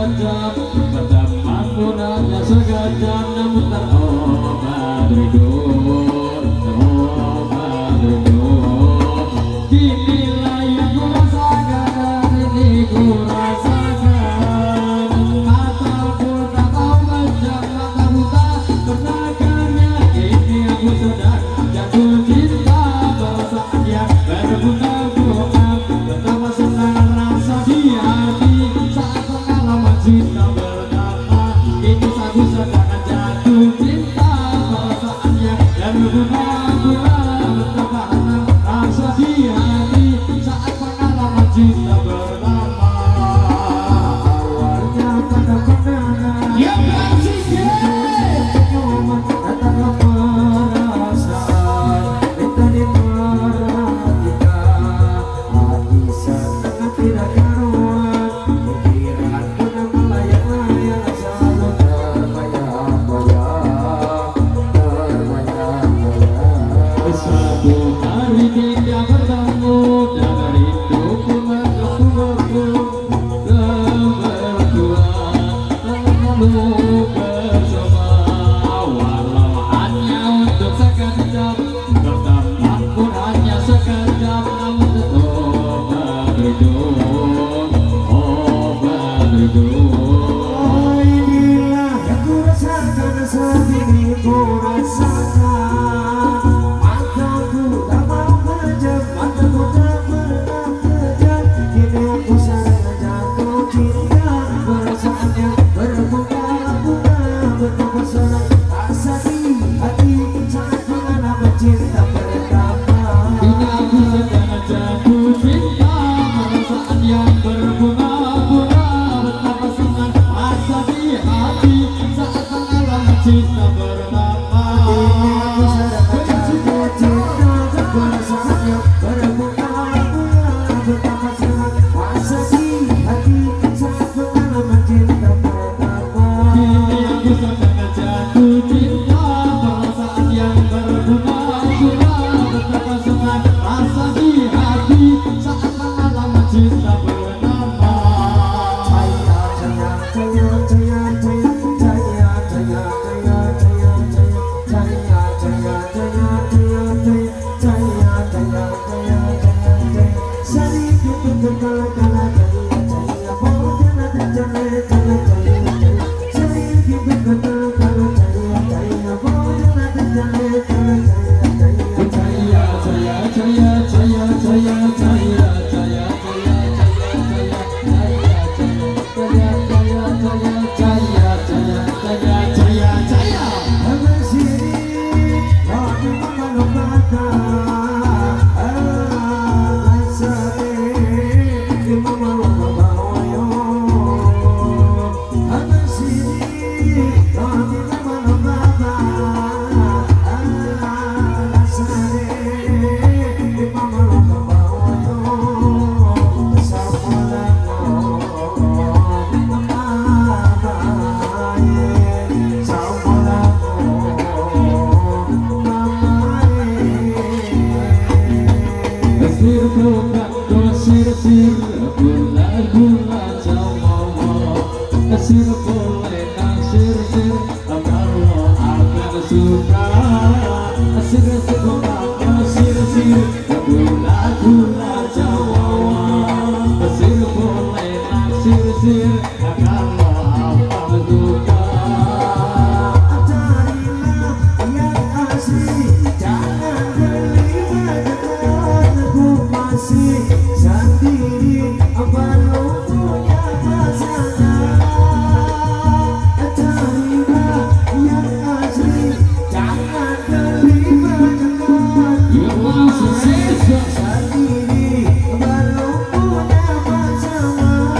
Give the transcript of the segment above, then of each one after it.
sekejap, pertemuan pun hanya sekejap, namun terobat rindu, terobat rindu. Kinilah yang ku rasakan, ini ku rasakan. Mataku tak tahu pejam, mata buta pernahkahnya. Kini aku sedang jatuh cinta, perasaan yang berbunga-bunga. Betapa senang rasa di hati saat pengalaman cinta pertama. Ini aku sedang jatuh cinta, perasaan yang berbunga-bunga. Betapa senang rasa di hati saat pengalaman cinta pertama. Awalnya pada pandangan yang kasih nyaman, datanglah perasaan minta diperhatikan. Hati sangat tidak karuan, pikiran pun melayang-layang, selalu terbayang-bayang, terbayang-bayang. Satu hari kita bertemu dan rinduku menggebu-gebu, berdua selalu bersama. Walau hanya untuk sekejap, pertemuan pun hanya sekejap, namun tetap berindu, oh berindu. Oh, inilah yang ku rasakan, saat ini ku rasakan. Mataku tak mau pejam, mataku tak pernah pejam. Kini aku sadar jatuh cinta, perasaan yang berbunga-bunga. Betapa senang rasa di hati saat pengalaman cinta pertama. Kini aku sedang jatuh cinta, perasaan yang berbunga-bunga. Betapa senang rasa di hati saat pengalaman cinta pertama. Kini aku sadar jatuh cinta, perasaan yang berbunga-bunga. Betapa senang rasa di hati saat pengalaman cinta pertama. Kini aku sedang jatuh cinta, perasaan yang berbunga-bunga. Betapa senang rasa di hati saat pengalaman cinta pertama. Jaya jaya jaya jaya jaya jaya jaya jaya jaya jaya jaya jaya jaya jaya jaya jaya jaya. Sedikit berkala-kala jaya jaya, bolehlah terjadi jaya jaya. Sedikit berkala-kala jaya jaya, bolehlah terjadi jaya jaya. Jaya jaya jaya jaya jaya jaya jaya Sendiri, baru punya pasangan.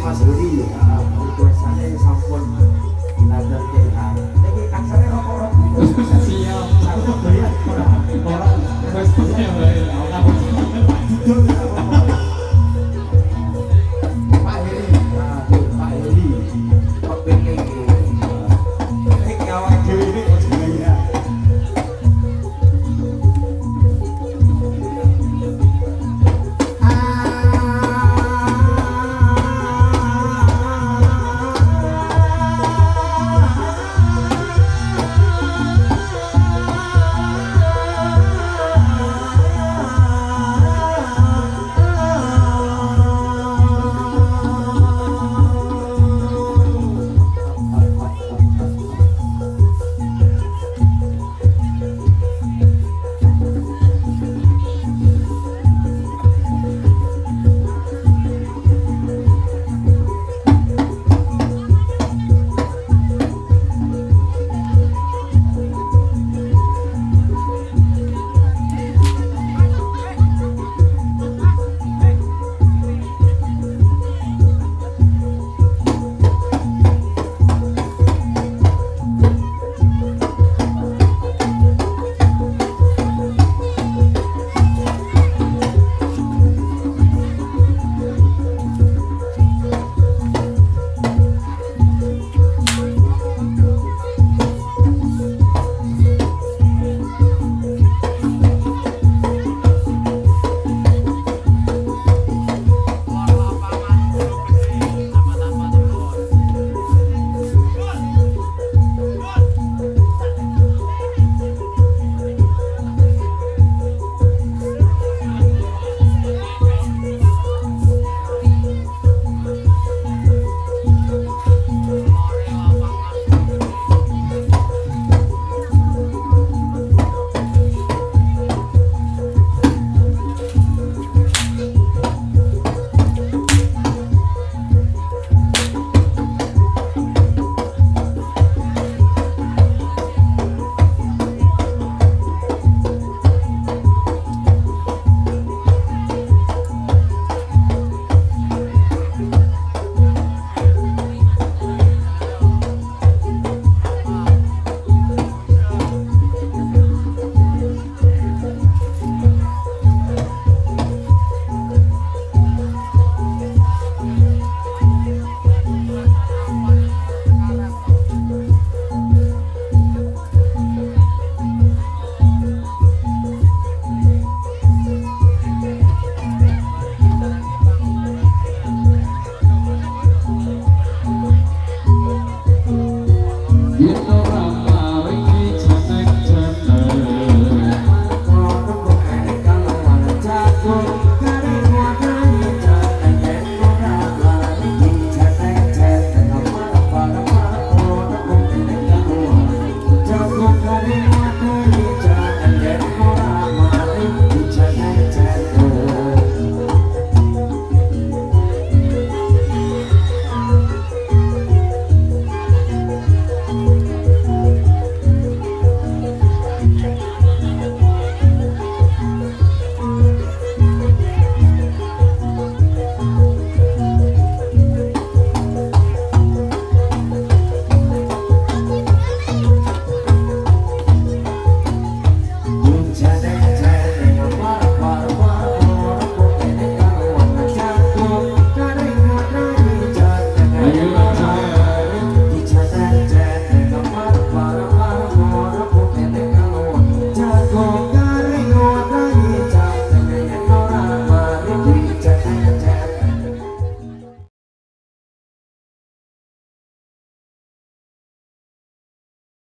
Mas Rudi, requestannya sampun